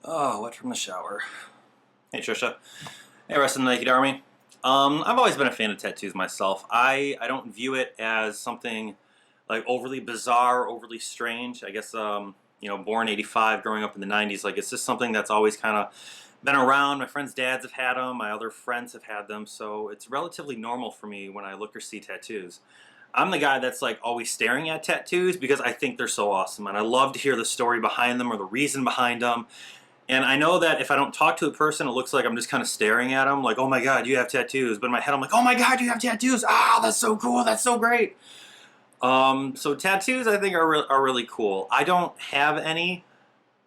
Oh, wet from the shower. Hey, Trisha. Hey, rest of the Naked Army. I've always been a fan of tattoos myself. I don't view it as something like overly bizarre, overly strange. I guess born '85, growing up in the '90s, like it's just something that's always kind of been around. My friends' dads have had them. My other friends have had them, so it's relatively normal for me when I look or see tattoos. I'm the guy that's like always staring at tattoos because I think they're so awesome, and I love to hear the story behind them or the reason behind them. And I know that if I don't talk to a person, it looks like I'm just kind of staring at them, like, oh my god, you have tattoos. But in my head, I'm like, oh my god, you have tattoos. Ah, that's so cool. That's so great. So tattoos, I think, are really cool. I don't have any,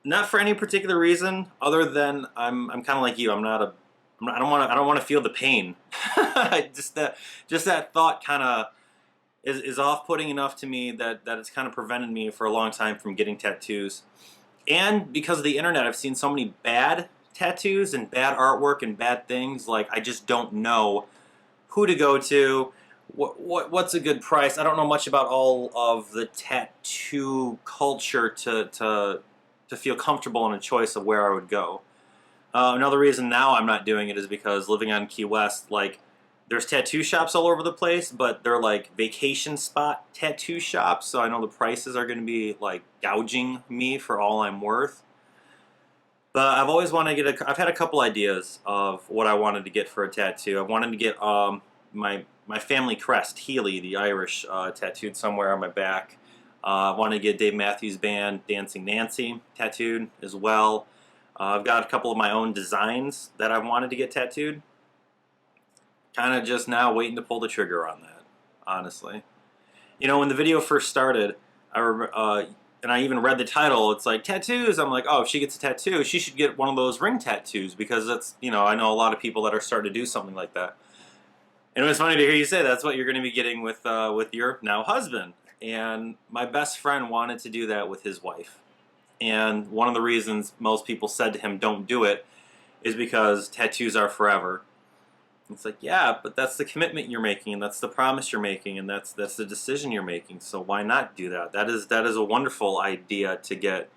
not for any particular reason, other than I'm kind of like you. I don't want to feel the pain. Just that thought kind of is off-putting enough to me that it's kind of prevented me for a long time from getting tattoos. And because of the internet, I've seen so many bad tattoos and bad artwork and bad things. Like, I just don't know who to go to. What's a good price? I don't know much about all of the tattoo culture to feel comfortable in a choice of where I would go. Another reason now I'm not doing it is because living on Key West, like, there's tattoo shops all over the place, but they're like vacation spot tattoo shops, so I know the prices are going to be like gouging me for all I'm worth. But I've always wanted to get I've had a couple ideas of what I wanted to get for a tattoo. I wanted to get my family crest, Healy, the Irish, tattooed somewhere on my back. I wanted to get Dave Matthews Band, Dancing Nancy, tattooed as well. I've got a couple of my own designs that I wanted to get tattooed. Kind of just now waiting to pull the trigger on that, honestly. You know, when the video first started, I remember, and I even read the title. It's like tattoos. I'm like, oh, if she gets a tattoo, she should get one of those ring tattoos because that's, I know a lot of people that are starting to do something like that. And it was funny to hear you say that's what you're going to be getting with your now husband. And my best friend wanted to do that with his wife. And one of the reasons most people said to him, don't do it, is because tattoos are forever. It's like, yeah, but that's the commitment you're making, and that's the promise you're making, and that's the decision you're making. So why not do that? That is a wonderful idea to get.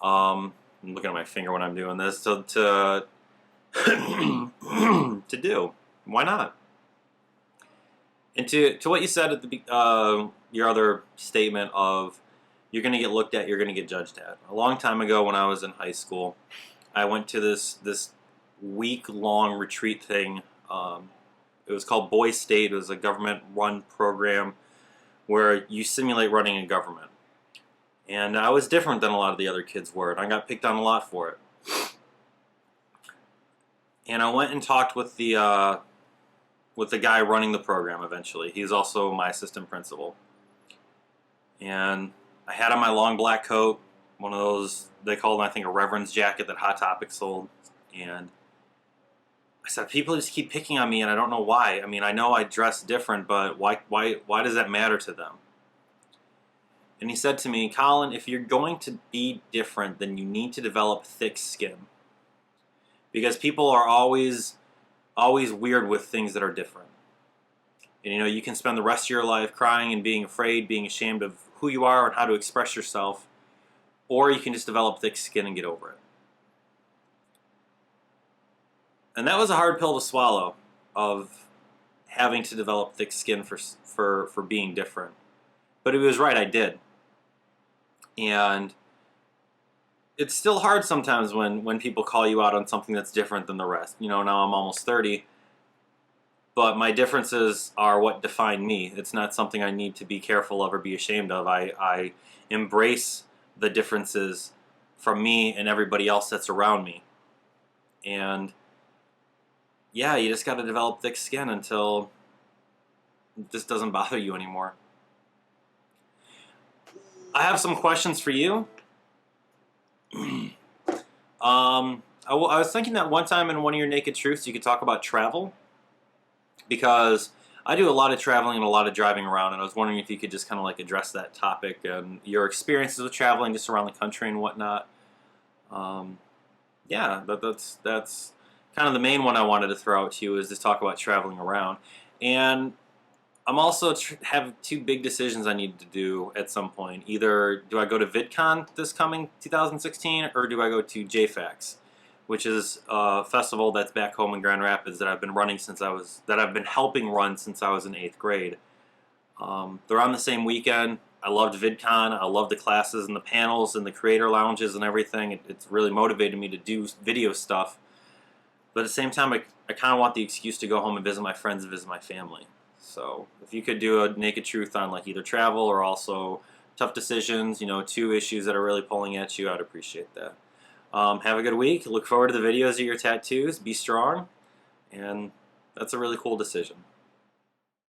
I'm looking at my finger when I'm doing this. To to do. Why not? And to what you said at your other statement of you're going to get looked at, you're going to get judged at. A long time ago, when I was in high school, I went to this week-long retreat thing. It was called Boy State. It was a government-run program where you simulate running a government. And I was different than a lot of the other kids were, and I got picked on a lot for it. And I went and talked with the guy running the program eventually. He's also my assistant principal. And I had on my long black coat, one of those, they called it, I think, a reverend's jacket that Hot Topic sold. And I said, people just keep picking on me, and I don't know why. I mean, I know I dress different, but why does that matter to them? And he said to me, Colin, if you're going to be different, then you need to develop thick skin. Because people are always weird with things that are different. And you can spend the rest of your life crying and being afraid, being ashamed of who you are and how to express yourself, or you can just develop thick skin and get over it. And that was a hard pill to swallow, of having to develop thick skin for being different. But he was right, I did. And it's still hard sometimes when people call you out on something that's different than the rest. Now I'm almost 30, but my differences are what define me. It's not something I need to be careful of or be ashamed of. I embrace the differences from me and everybody else that's around me. And yeah, you just got to develop thick skin until this doesn't bother you anymore. I have some questions for you. I was thinking that one time in one of your Naked Truths you could talk about travel, because I do a lot of traveling and a lot of driving around, and I was wondering if you could just kind of like address that topic and your experiences with traveling just around the country and whatnot. Yeah, that's kind of the main one I wanted to throw out to you, is just talk about traveling around. And I'm also have two big decisions I need to do at some point. Either do I go to VidCon this coming 2016, or do I go to JFAX, which is a festival that's back home in Grand Rapids that I've been running that I've been helping run since I was in 8th grade. They're on the same weekend. I loved VidCon. I loved the classes and the panels and the creator lounges and everything. It's really motivated me to do video stuff. But at the same time, I kind of want the excuse to go home and visit my friends and visit my family. So if you could do a Naked Truth on like either travel or also tough decisions, you know, two issues that are really pulling at you, I'd appreciate that. Have a good week. Look forward to the videos of your tattoos. Be strong. And that's a really cool decision.